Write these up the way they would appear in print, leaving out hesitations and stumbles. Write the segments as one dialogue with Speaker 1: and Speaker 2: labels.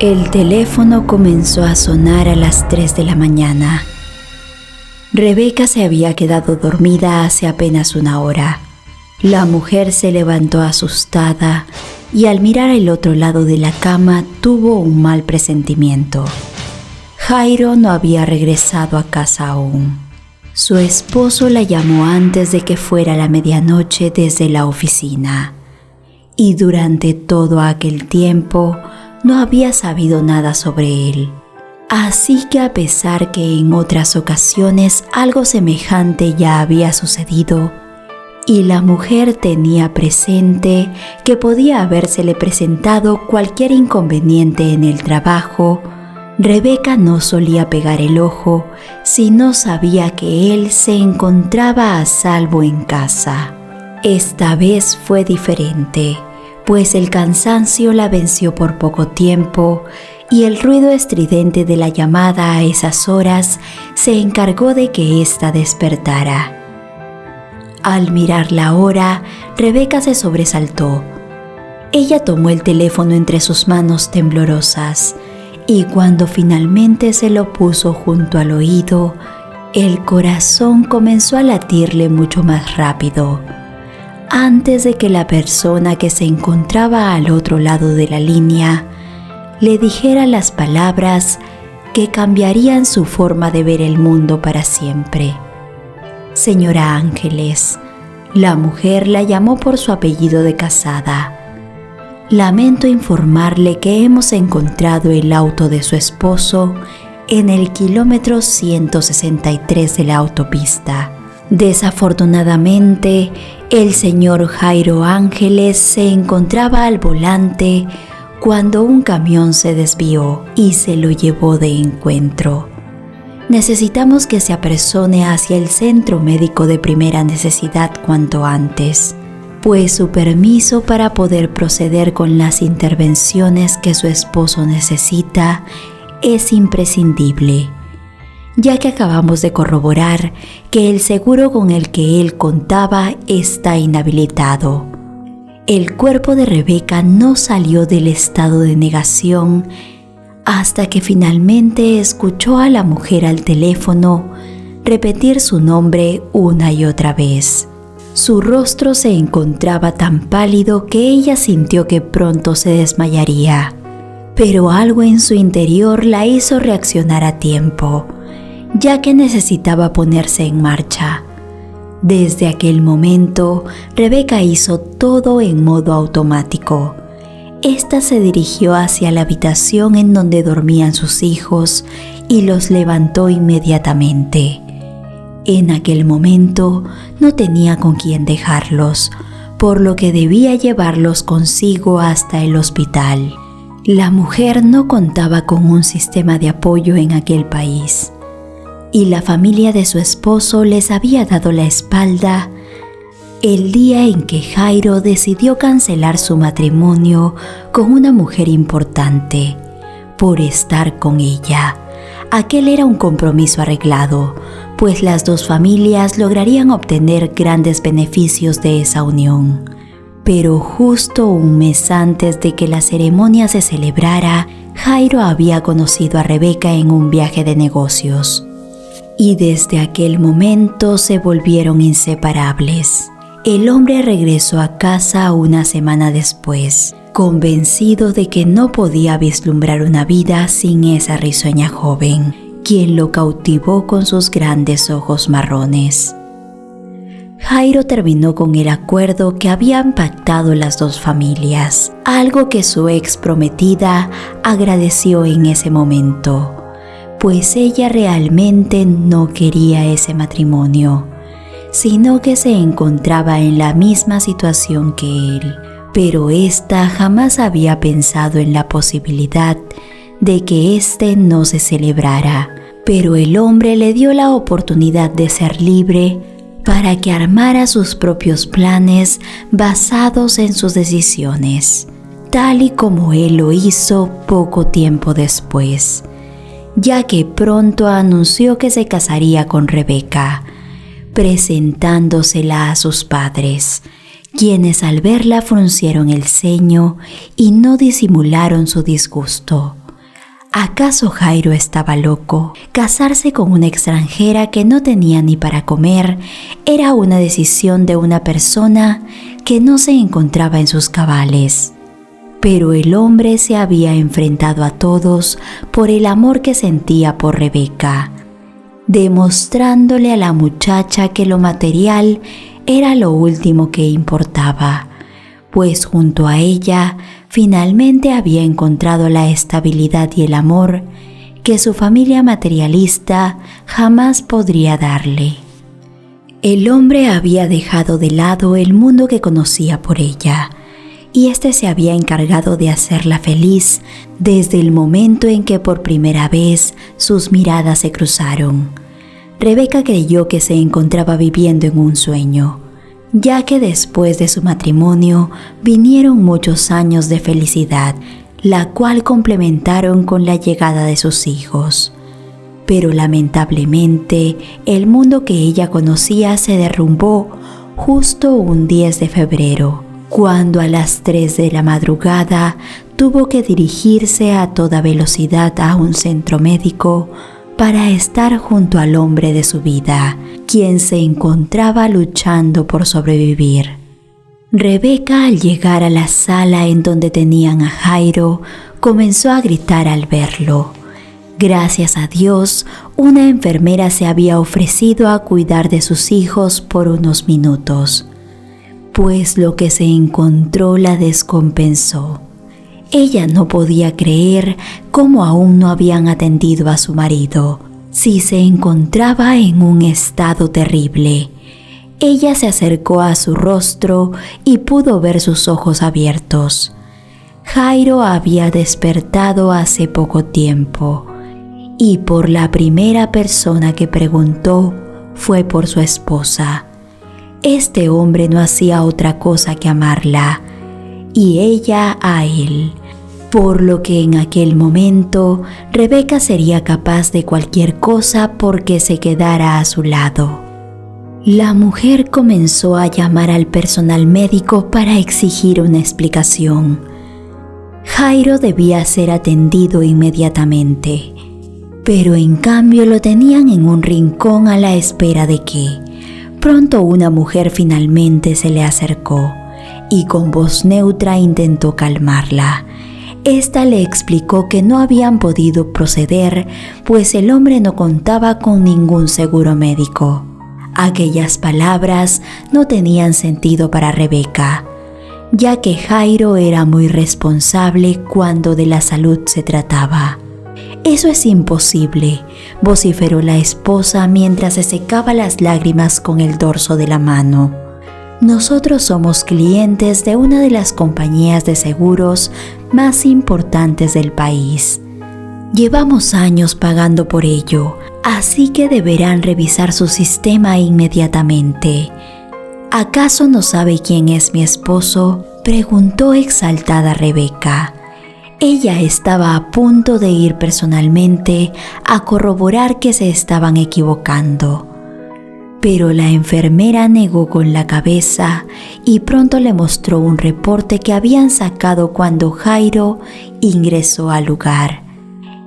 Speaker 1: El teléfono comenzó a sonar a las 3 de la mañana. Rebeca se había quedado dormida hace apenas una hora. La mujer se levantó asustada y al mirar al otro lado de la cama tuvo un mal presentimiento. Jairo no había regresado a casa aún. Su esposo la llamó antes de que fuera la medianoche desde la oficina. Y durante todo aquel tiempo no había sabido nada sobre él. Así que a pesar que en otras ocasiones algo semejante ya había sucedido, y la mujer tenía presente que podía habérsele presentado cualquier inconveniente en el trabajo, Rebeca no solía pegar el ojo si no sabía que él se encontraba a salvo en casa. Esta vez fue diferente, pues el cansancio la venció por poco tiempo y el ruido estridente de la llamada a esas horas se encargó de que ésta despertara. Al mirar la hora, Rebeca se sobresaltó. Ella tomó el teléfono entre sus manos temblorosas y cuando finalmente se lo puso junto al oído, el corazón comenzó a latirle mucho más rápido. Antes de que la persona que se encontraba al otro lado de la línea le dijera las palabras que cambiarían su forma de ver el mundo para siempre. Señora Ángeles, la mujer la llamó por su apellido de casada. Lamento informarle que hemos encontrado el auto de su esposo en el kilómetro 163 de la autopista. Desafortunadamente, el señor Jairo Ángeles se encontraba al volante cuando un camión se desvió y se lo llevó de encuentro. Necesitamos que se apresone hacia el centro médico de primera necesidad cuanto antes, pues su permiso para poder proceder con las intervenciones que su esposo necesita es imprescindible, ya que acabamos de corroborar que el seguro con el que él contaba está inhabilitado. El cuerpo de Rebeca no salió del estado de negación hasta que finalmente escuchó a la mujer al teléfono repetir su nombre una y otra vez. Su rostro se encontraba tan pálido que ella sintió que pronto se desmayaría, pero algo en su interior la hizo reaccionar a tiempo, ya que necesitaba ponerse en marcha. Desde aquel momento, Rebeca hizo todo en modo automático. Esta se dirigió hacia la habitación en donde dormían sus hijos y los levantó inmediatamente. En aquel momento no tenía con quién dejarlos, por lo que debía llevarlos consigo hasta el hospital. La mujer no contaba con un sistema de apoyo en aquel país, y la familia de su esposo les había dado la espalda el día en que Jairo decidió cancelar su matrimonio con una mujer importante por estar con ella. Aquel era un compromiso arreglado, pues las dos familias lograrían obtener grandes beneficios de esa unión. Pero justo un mes antes de que la ceremonia se celebrara, Jairo había conocido a Rebeca en un viaje de negocios. Y desde aquel momento se volvieron inseparables. El hombre regresó a casa una semana después, convencido de que no podía vislumbrar una vida sin esa risueña joven, quien lo cautivó con sus grandes ojos marrones. Jairo terminó con el acuerdo que habían pactado las dos familias, algo que su ex prometida agradeció en ese momento, pues ella realmente no quería ese matrimonio, sino que se encontraba en la misma situación que él. Pero ésta jamás había pensado en la posibilidad de que éste no se celebrara. Pero el hombre le dio la oportunidad de ser libre para que armara sus propios planes basados en sus decisiones, tal y como él lo hizo poco tiempo después, ya que pronto anunció que se casaría con Rebeca, presentándosela a sus padres, quienes al verla fruncieron el ceño y no disimularon su disgusto. ¿Acaso Jairo estaba loco? Casarse con una extranjera que no tenía ni para comer era una decisión de una persona que no se encontraba en sus cabales. Pero el hombre se había enfrentado a todos por el amor que sentía por Rebeca, demostrándole a la muchacha que lo material era lo último que importaba, pues junto a ella finalmente había encontrado la estabilidad y el amor que su familia materialista jamás podría darle. El hombre había dejado de lado el mundo que conocía por ella, y éste se había encargado de hacerla feliz desde el momento en que por primera vez sus miradas se cruzaron. Rebeca creyó que se encontraba viviendo en un sueño, ya que después de su matrimonio vinieron muchos años de felicidad, la cual complementaron con la llegada de sus hijos. Pero lamentablemente, el mundo que ella conocía se derrumbó justo un 10 de febrero, cuando a las 3 de la madrugada tuvo que dirigirse a toda velocidad a un centro médico para estar junto al hombre de su vida, quien se encontraba luchando por sobrevivir. Rebeca, al llegar a la sala en donde tenían a Jairo, comenzó a gritar al verlo. Gracias a Dios, una enfermera se había ofrecido a cuidar de sus hijos por unos minutos, pues lo que se encontró la descompensó. Ella no podía creer cómo aún no habían atendido a su marido, si se encontraba en un estado terrible. Ella se acercó a su rostro y pudo ver sus ojos abiertos. Jairo había despertado hace poco tiempo, y por la primera persona que preguntó fue por su esposa. Este hombre no hacía otra cosa que amarla, y ella a él, por lo que en aquel momento Rebeca sería capaz de cualquier cosa porque se quedara a su lado. La mujer comenzó a llamar al personal médico para exigir una explicación. Jairo debía ser atendido inmediatamente, pero en cambio lo tenían en un rincón a la espera de que pronto una mujer finalmente se le acercó y con voz neutra intentó calmarla. Esta le explicó que no habían podido proceder, pues el hombre no contaba con ningún seguro médico. Aquellas palabras no tenían sentido para Rebeca, ya que Jairo era muy responsable cuando de la salud se trataba. «Eso es imposible», vociferó la esposa mientras se secaba las lágrimas con el dorso de la mano. «Nosotros somos clientes de una de las compañías de seguros más importantes del país. Llevamos años pagando por ello, así que deberán revisar su sistema inmediatamente». «¿Acaso no sabe quién es mi esposo?», preguntó exaltada Rebeca. Ella estaba a punto de ir personalmente a corroborar que se estaban equivocando. Pero la enfermera negó con la cabeza y pronto le mostró un reporte que habían sacado cuando Jairo ingresó al lugar.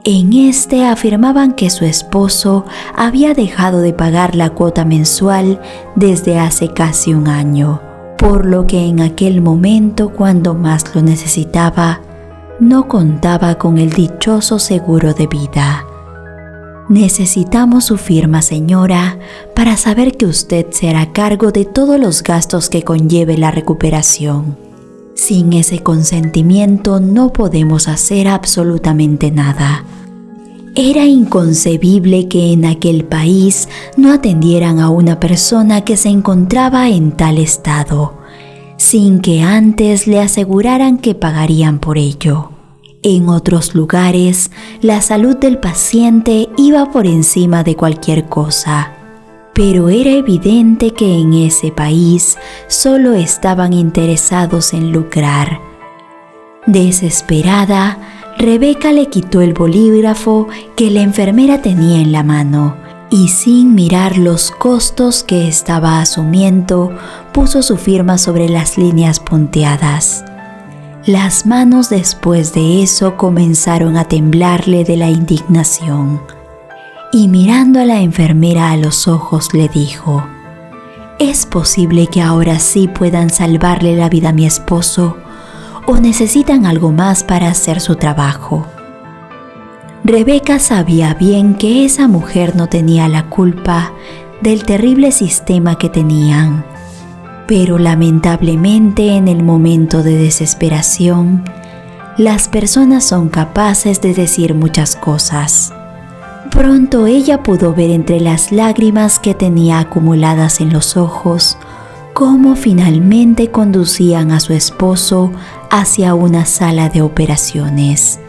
Speaker 1: En este afirmaban que su esposo había dejado de pagar la cuota mensual desde hace casi un año, por lo que en aquel momento, cuando más lo necesitaba, no contaba con el dichoso seguro de vida. «Necesitamos su firma, señora, para saber que usted se hará cargo de todos los gastos que conlleve la recuperación. Sin ese consentimiento no podemos hacer absolutamente nada». Era inconcebible que en aquel país no atendieran a una persona que se encontraba en tal estado, sin que antes le aseguraran que pagarían por ello. En otros lugares, la salud del paciente iba por encima de cualquier cosa, pero era evidente que en ese país solo estaban interesados en lucrar. Desesperada, Rebeca le quitó el bolígrafo que la enfermera tenía en la mano y sin mirar los costos que estaba asumiendo, puso su firma sobre las líneas punteadas. Las manos después de eso comenzaron a temblarle de la indignación. Y mirando a la enfermera a los ojos le dijo: ¿es posible que ahora sí puedan salvarle la vida a mi esposo o necesitan algo más para hacer su trabajo? Rebeca sabía bien que esa mujer no tenía la culpa del terrible sistema que tenían, pero lamentablemente en el momento de desesperación, las personas son capaces de decir muchas cosas. Pronto ella pudo ver entre las lágrimas que tenía acumuladas en los ojos cómo finalmente conducían a su esposo hacia una sala de operaciones.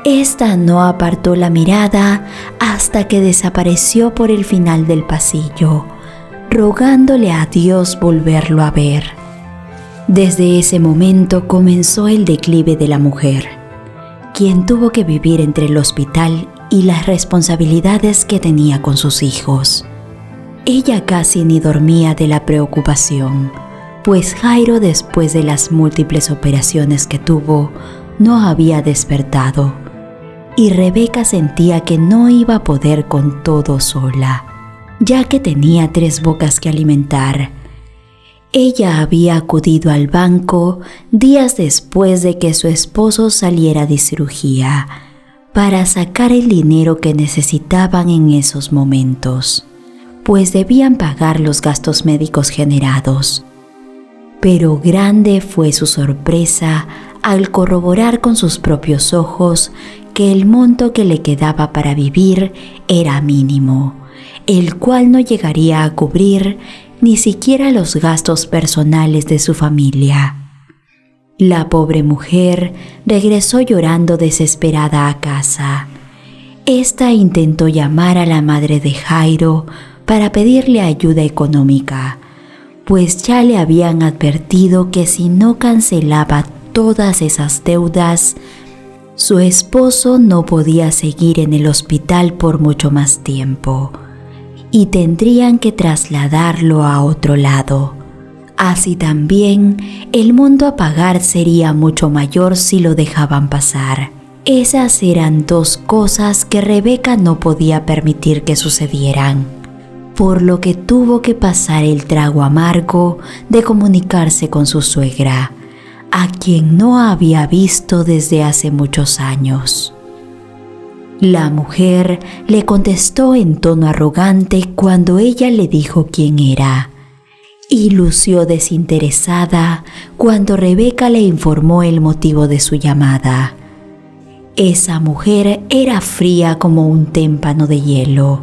Speaker 1: Esta no apartó la mirada hasta que desapareció por el final del pasillo, rogándole a Dios volverlo a ver. Desde ese momento comenzó el declive de la mujer, quien tuvo que vivir entre el hospital y las responsabilidades que tenía con sus hijos. Ella casi ni dormía de la preocupación, pues Jairo, después de las múltiples operaciones que tuvo, no había despertado, y Rebeca sentía que no iba a poder con todo sola, ya que tenía 3 bocas que alimentar. Ella había acudido al banco días después de que su esposo saliera de cirugía para sacar el dinero que necesitaban en esos momentos, pues debían pagar los gastos médicos generados. Pero grande fue su sorpresa al corroborar con sus propios ojos que el monto que le quedaba para vivir era mínimo, el cual no llegaría a cubrir ni siquiera los gastos personales de su familia. La pobre mujer regresó llorando desesperada a casa. Esta intentó llamar a la madre de Jairo para pedirle ayuda económica, pues ya le habían advertido que si no cancelaba todas esas deudas, su esposo no podía seguir en el hospital por mucho más tiempo y tendrían que trasladarlo a otro lado. Así también, el monto a pagar sería mucho mayor si lo dejaban pasar. Esas eran 2 cosas que Rebeca no podía permitir que sucedieran, por lo que tuvo que pasar el trago amargo de comunicarse con su suegra, a quien no había visto desde hace muchos años. La mujer le contestó en tono arrogante cuando ella le dijo quién era, y lució desinteresada cuando Rebeca le informó el motivo de su llamada. Esa mujer era fría como un témpano de hielo,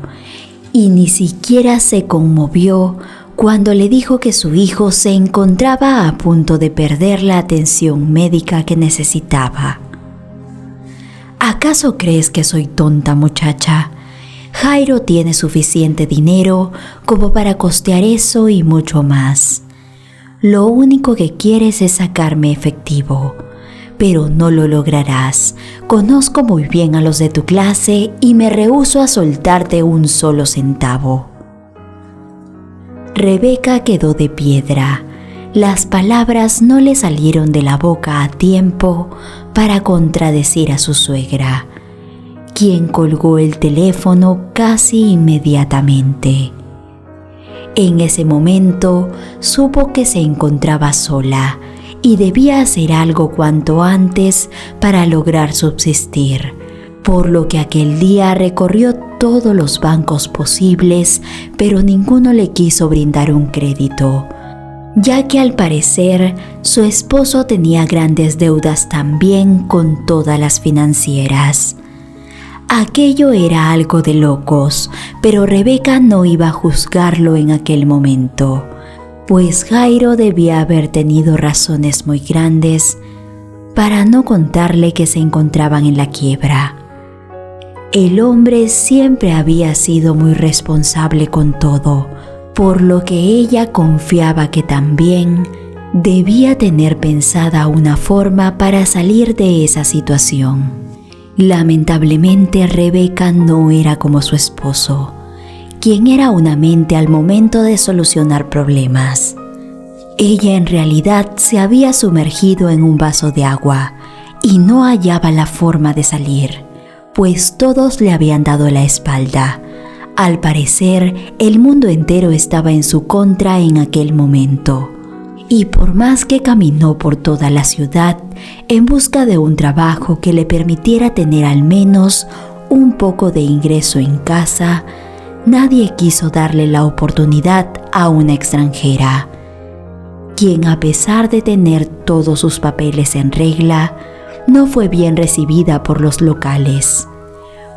Speaker 1: y ni siquiera se conmovió cuando le dijo que su hijo se encontraba a punto de perder la atención médica que necesitaba. ¿Acaso crees que soy tonta, muchacha? Jairo tiene suficiente dinero como para costear eso y mucho más. Lo único que quieres es sacarme efectivo, pero no lo lograrás. Conozco muy bien a los de tu clase y me rehúso a soltarte un solo centavo. Rebeca quedó de piedra. Las palabras no le salieron de la boca a tiempo para contradecir a su suegra, quien colgó el teléfono casi inmediatamente. En ese momento supo que se encontraba sola y debía hacer algo cuanto antes para lograr subsistir, por lo que aquel día recorrió todos los bancos posibles, pero ninguno le quiso brindar un crédito, ya que al parecer su esposo tenía grandes deudas también con todas las financieras. Aquello era algo de locos, pero Rebeca no iba a juzgarlo en aquel momento, pues Jairo debía haber tenido razones muy grandes para no contarle que se encontraban en la quiebra. El hombre siempre había sido muy responsable con todo, por lo que ella confiaba que también debía tener pensada una forma para salir de esa situación. Lamentablemente, Rebeca no era como su esposo, quien era una mente al momento de solucionar problemas. Ella en realidad se había sumergido en un vaso de agua y no hallaba la forma de salir, pues todos le habían dado la espalda. Al parecer, el mundo entero estaba en su contra en aquel momento. Y por más que caminó por toda la ciudad en busca de un trabajo que le permitiera tener al menos un poco de ingreso en casa, nadie quiso darle la oportunidad a una extranjera, quien a pesar de tener todos sus papeles en regla, no fue bien recibida por los locales.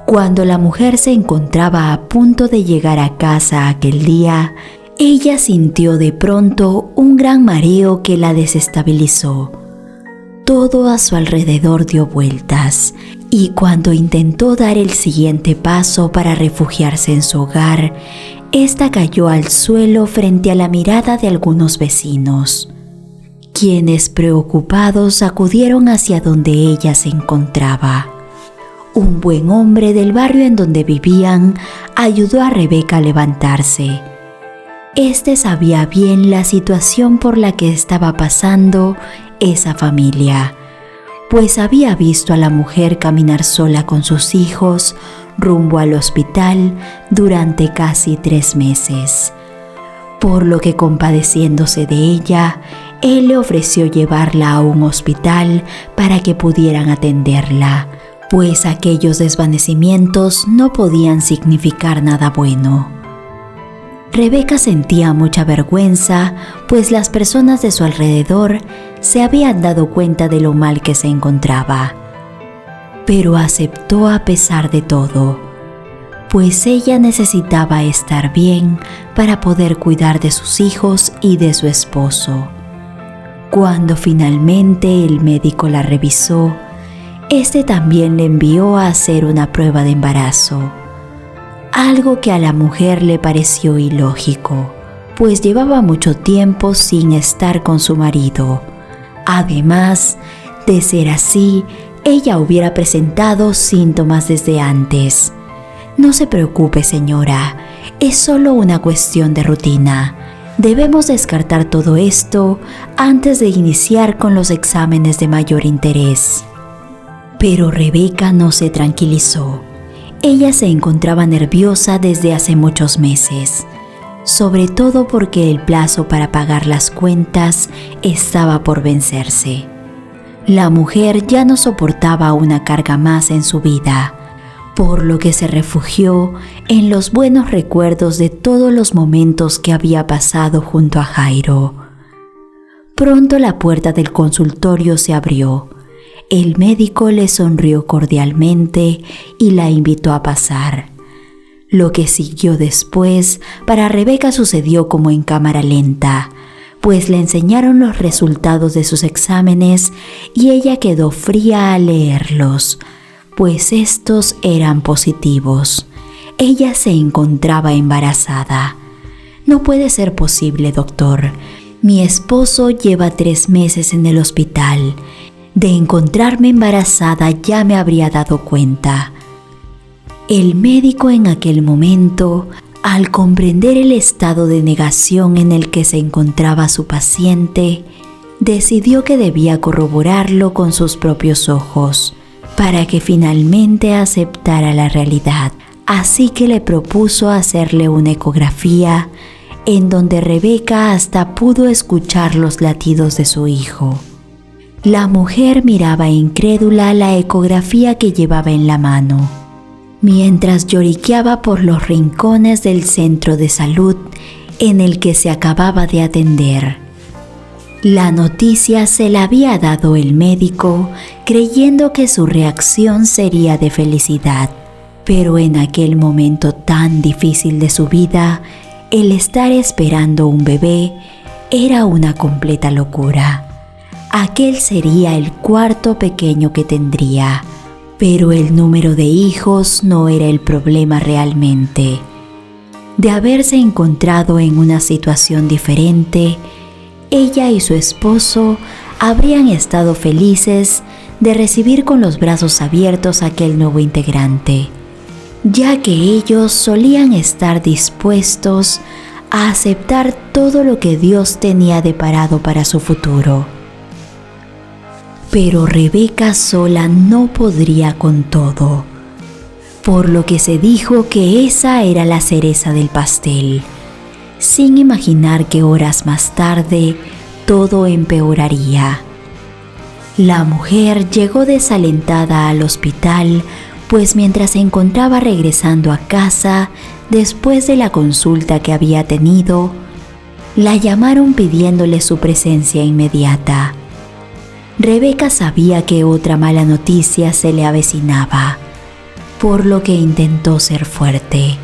Speaker 1: Cuando la mujer se encontraba a punto de llegar a casa aquel día, ella sintió de pronto un gran mareo que la desestabilizó. Todo a su alrededor dio vueltas, y cuando intentó dar el siguiente paso para refugiarse en su hogar, ésta cayó al suelo frente a la mirada de algunos vecinos, quienes preocupados acudieron hacia donde ella se encontraba. Un buen hombre del barrio en donde vivían ayudó a Rebeca a levantarse. Este sabía bien la situación por la que estaba pasando esa familia, pues había visto a la mujer caminar sola con sus hijos rumbo al hospital durante casi 3 meses. Por lo que, compadeciéndose de ella, él le ofreció llevarla a un hospital para que pudieran atenderla, pues aquellos desvanecimientos no podían significar nada bueno. Rebeca sentía mucha vergüenza, pues las personas de su alrededor se habían dado cuenta de lo mal que se encontraba. Pero aceptó a pesar de todo, pues ella necesitaba estar bien para poder cuidar de sus hijos y de su esposo. Cuando finalmente el médico la revisó, este también le envió a hacer una prueba de embarazo. Algo que a la mujer le pareció ilógico, pues llevaba mucho tiempo sin estar con su marido. Además, de ser así, ella hubiera presentado síntomas desde antes. No se preocupe, señora, es solo una cuestión de rutina. Debemos descartar todo esto antes de iniciar con los exámenes de mayor interés. Pero Rebeca no se tranquilizó. Ella se encontraba nerviosa desde hace muchos meses, sobre todo porque el plazo para pagar las cuentas estaba por vencerse. La mujer ya no soportaba una carga más en su vida, por lo que se refugió en los buenos recuerdos de todos los momentos que había pasado junto a Jairo. Pronto la puerta del consultorio se abrió. El médico le sonrió cordialmente y la invitó a pasar. Lo que siguió después para Rebeca sucedió como en cámara lenta, pues le enseñaron los resultados de sus exámenes y ella quedó fría al leerlos, pues estos eran positivos. Ella se encontraba embarazada. No puede ser posible, doctor. Mi esposo lleva 3 meses en el hospital. De encontrarme embarazada ya me habría dado cuenta. El médico en aquel momento, al comprender el estado de negación en el que se encontraba su paciente, decidió que debía corroborarlo con sus propios ojos, para que finalmente aceptara la realidad. Así que le propuso hacerle una ecografía, en donde Rebeca hasta pudo escuchar los latidos de su hijo. La mujer miraba incrédula la ecografía que llevaba en la mano, mientras lloriqueaba por los rincones del centro de salud en el que se acababa de atender. La noticia se la había dado el médico, creyendo que su reacción sería de felicidad, pero en aquel momento tan difícil de su vida, el estar esperando un bebé era una completa locura. Aquel sería el 4º pequeño que tendría, pero el número de hijos no era el problema realmente. De haberse encontrado en una situación diferente, ella y su esposo habrían estado felices de recibir con los brazos abiertos a aquel nuevo integrante. ya que ellos solían estar dispuestos a aceptar todo lo que Dios tenía deparado para su futuro. Pero Rebeca sola no podría con todo, por lo que se dijo que esa era la cereza del pastel, sin imaginar que horas más tarde todo empeoraría. La mujer llegó desalentada al hospital, pues mientras se encontraba regresando a casa después de la consulta que había tenido, la llamaron pidiéndole su presencia inmediata. Rebeca sabía que otra mala noticia se le avecinaba, por lo que intentó ser fuerte,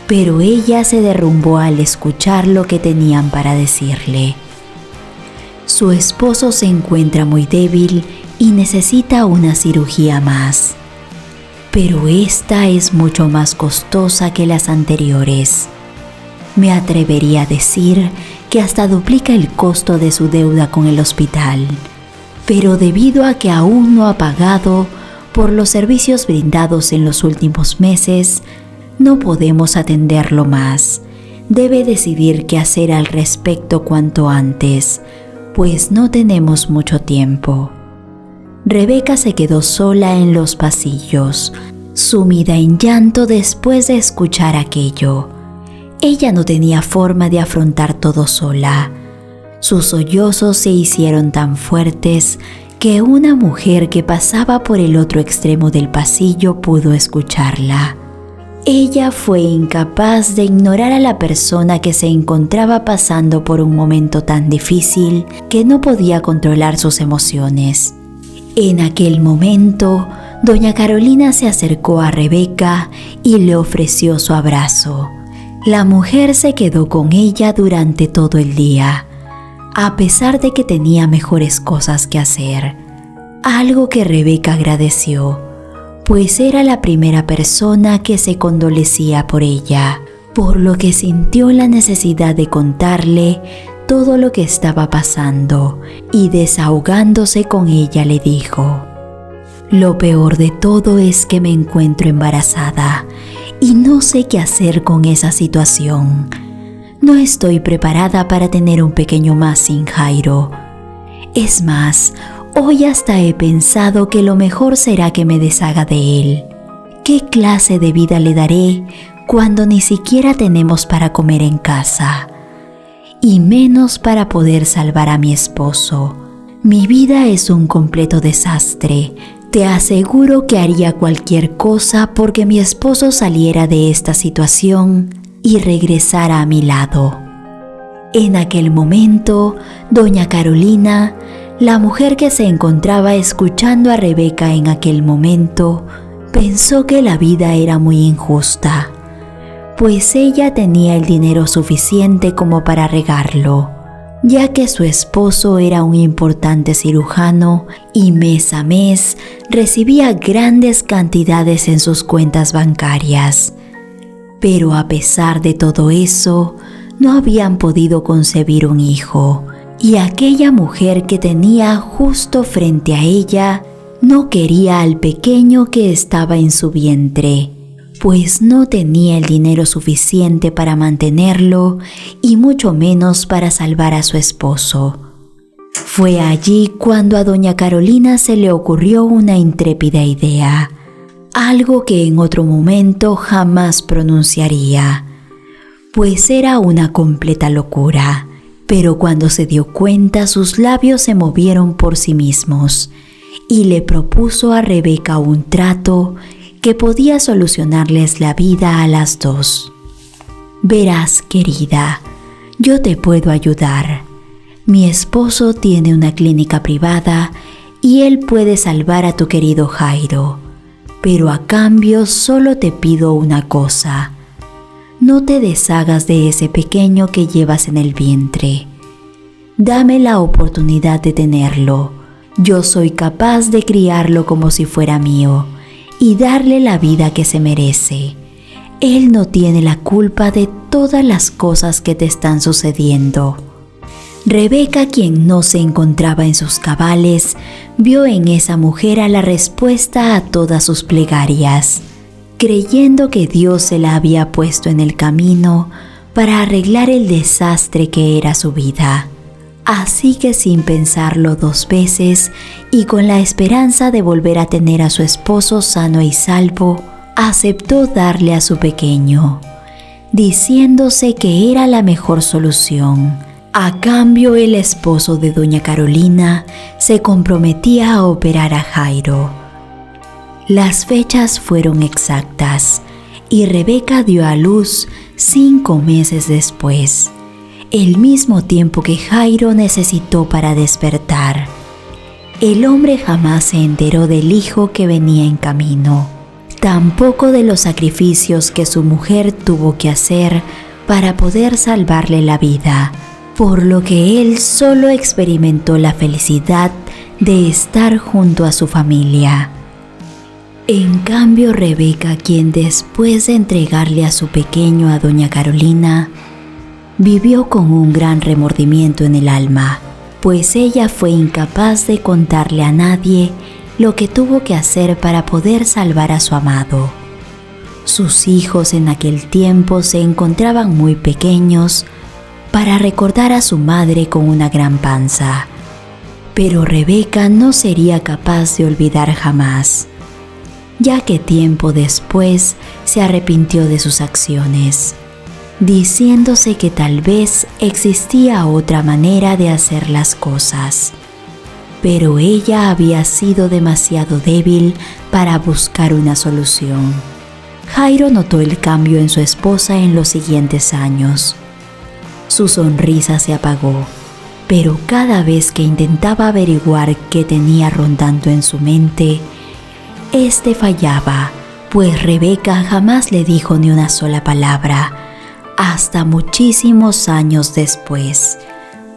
Speaker 1: pero ella se derrumbó al escuchar lo que tenían para decirle. Su esposo se encuentra muy débil y necesita una cirugía más, pero esta es mucho más costosa que las anteriores. Me atrevería a decir que hasta duplica el costo de su deuda con el hospital, pero debido a que aún no ha pagado por los servicios brindados en los últimos meses, no podemos atenderlo más. Debe decidir qué hacer al respecto cuanto antes, pues no tenemos mucho tiempo. Rebeca se quedó sola en los pasillos, sumida en llanto después de escuchar aquello. Ella no tenía forma de afrontar todo sola. Sus sollozos se hicieron tan fuertes que una mujer que pasaba por el otro extremo del pasillo pudo escucharla. Ella fue incapaz de ignorar a la persona que se encontraba pasando por un momento tan difícil que no podía controlar sus emociones. En aquel momento, doña Carolina se acercó a Rebeca y le ofreció su abrazo. La mujer se quedó con ella durante todo el día, a pesar de que tenía mejores cosas que hacer, algo que Rebeca agradeció, pues era la primera persona que se condolecía por ella, por lo que sintió la necesidad de contarle todo lo que estaba pasando y desahogándose con ella le dijo: «Lo peor de todo es que me encuentro embarazada y no sé qué hacer con esa situación. No estoy preparada para tener un pequeño más sin Jairo. Es más, hoy hasta he pensado que lo mejor será que me deshaga de él. ¿Qué clase de vida le daré cuando ni siquiera tenemos para comer en casa? Y menos para poder salvar a mi esposo. Mi vida es un completo desastre. Te aseguro que haría cualquier cosa porque mi esposo saliera de esta situación y regresara a mi lado». En aquel momento, doña Carolina, la mujer que se encontraba escuchando a Rebeca en aquel momento, pensó que la vida era muy injusta, pues ella tenía el dinero suficiente como para regarlo, ya que su esposo era un importante cirujano y mes a mes recibía grandes cantidades en sus cuentas bancarias. Pero a pesar de todo eso, no habían podido concebir un hijo, y aquella mujer que tenía justo frente a ella no quería al pequeño que estaba en su vientre, pues no tenía el dinero suficiente para mantenerlo y mucho menos para salvar a su esposo. Fue allí cuando a doña Carolina se le ocurrió una intrépida idea, algo que en otro momento jamás pronunciaría, pues era una completa locura. Pero cuando se dio cuenta, sus labios se movieron por sí mismos y le propuso a Rebeca un trato que podía solucionarles la vida a las dos. «Verás, querida, yo te puedo ayudar. Mi esposo tiene una clínica privada y él puede salvar a tu querido Jairo. Pero a cambio solo te pido una cosa. No te deshagas de ese pequeño que llevas en el vientre. Dame la oportunidad de tenerlo. Yo soy capaz de criarlo como si fuera mío y darle la vida que se merece. Él no tiene la culpa de todas las cosas que te están sucediendo». Rebeca, quien no se encontraba en sus cabales, vio en esa mujer a la respuesta a todas sus plegarias. creyendo que Dios se la había puesto en el camino para arreglar el desastre que era su vida. Así que sin pensarlo dos veces y con la esperanza de volver a tener a su esposo sano y salvo, aceptó darle a su pequeño, diciéndose que era la mejor solución. A cambio, el esposo de doña Carolina se comprometía a operar a Jairo. Las fechas fueron exactas y Rebeca dio a luz 5 meses después, el mismo tiempo que Jairo necesitó para despertar. El hombre jamás se enteró del hijo que venía en camino, tampoco de los sacrificios que su mujer tuvo que hacer para poder salvarle la vida, por lo que él solo experimentó la felicidad de estar junto a su familia. En cambio, Rebeca, quien después de entregarle a su pequeño a doña Carolina, vivió con un gran remordimiento en el alma, pues ella fue incapaz de contarle a nadie lo que tuvo que hacer para poder salvar a su amado. Sus hijos en aquel tiempo se encontraban muy pequeños para recordar a su madre con una gran panza, pero Rebeca no sería capaz de olvidar jamás, ya que tiempo después se arrepintió de sus acciones, diciéndose que tal vez existía otra manera de hacer las cosas, pero ella había sido demasiado débil para buscar una solución. Jairo notó el cambio en su esposa en los siguientes años. Su sonrisa se apagó, pero cada vez que intentaba averiguar qué tenía rondando en su mente, este fallaba, pues Rebeca jamás le dijo ni una sola palabra, hasta muchísimos años después,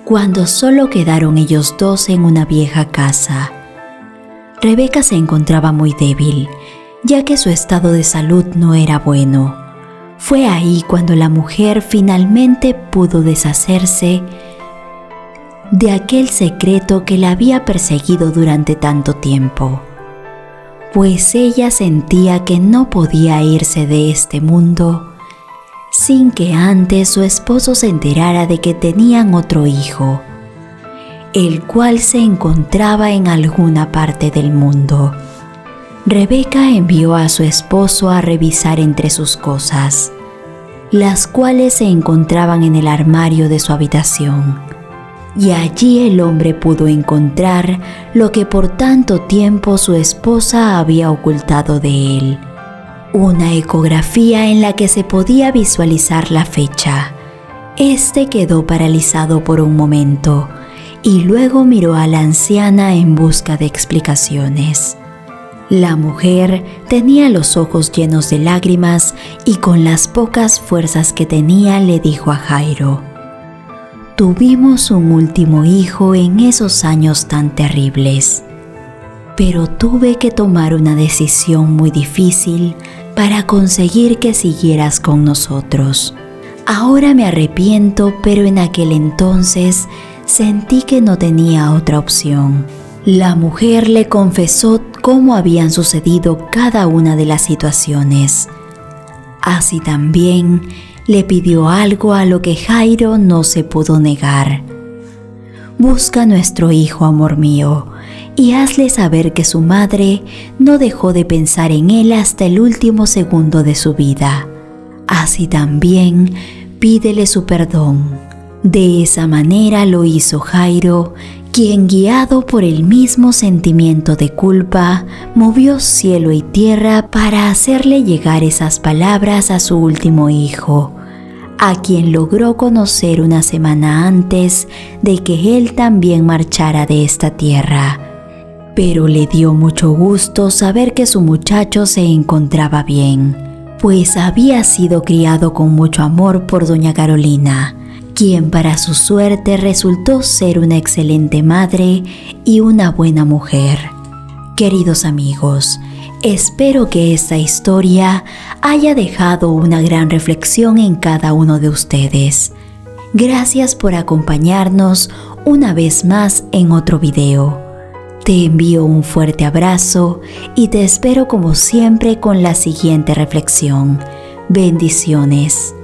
Speaker 1: cuando solo quedaron ellos dos en una vieja casa. Rebeca se encontraba muy débil, ya que su estado de salud no era bueno. Fue ahí cuando la mujer finalmente pudo deshacerse de aquel secreto que la había perseguido durante tanto tiempo, pues ella sentía que no podía irse de este mundo sin que antes su esposo se enterara de que tenían otro hijo, el cual se encontraba en alguna parte del mundo. Rebeca envió a su esposo a revisar entre sus cosas, las cuales se encontraban en el armario de su habitación, y allí el hombre pudo encontrar lo que por tanto tiempo su esposa había ocultado de él: una ecografía en la que se podía visualizar la fecha. Este quedó paralizado por un momento y luego miró a la anciana en busca de explicaciones. La mujer tenía los ojos llenos de lágrimas y con las pocas fuerzas que tenía le dijo a Jairo: «Tuvimos un último hijo en esos años tan terribles, pero tuve que tomar una decisión muy difícil para conseguir que siguieras con nosotros. Ahora me arrepiento, pero en aquel entonces sentí que no tenía otra opción». La mujer le confesó cómo habían sucedido cada una de las situaciones. Así también le pidió algo a lo que Jairo no se pudo negar: «Busca a nuestro hijo, amor mío, y hazle saber que su madre no dejó de pensar en él hasta el último segundo de su vida. Así también pídele su perdón». De esa manera lo hizo Jairo, quien, guiado por el mismo sentimiento de culpa, movió cielo y tierra para hacerle llegar esas palabras a su último hijo, a quien logró conocer una semana antes de que él también marchara de esta tierra. Pero le dio mucho gusto saber que su muchacho se encontraba bien, pues había sido criado con mucho amor por doña Carolina, quien para su suerte resultó ser una excelente madre y una buena mujer. Queridos amigos, espero que esta historia haya dejado una gran reflexión en cada uno de ustedes. Gracias por acompañarnos una vez más en otro video. Te envío un fuerte abrazo y te espero como siempre con la siguiente reflexión. Bendiciones.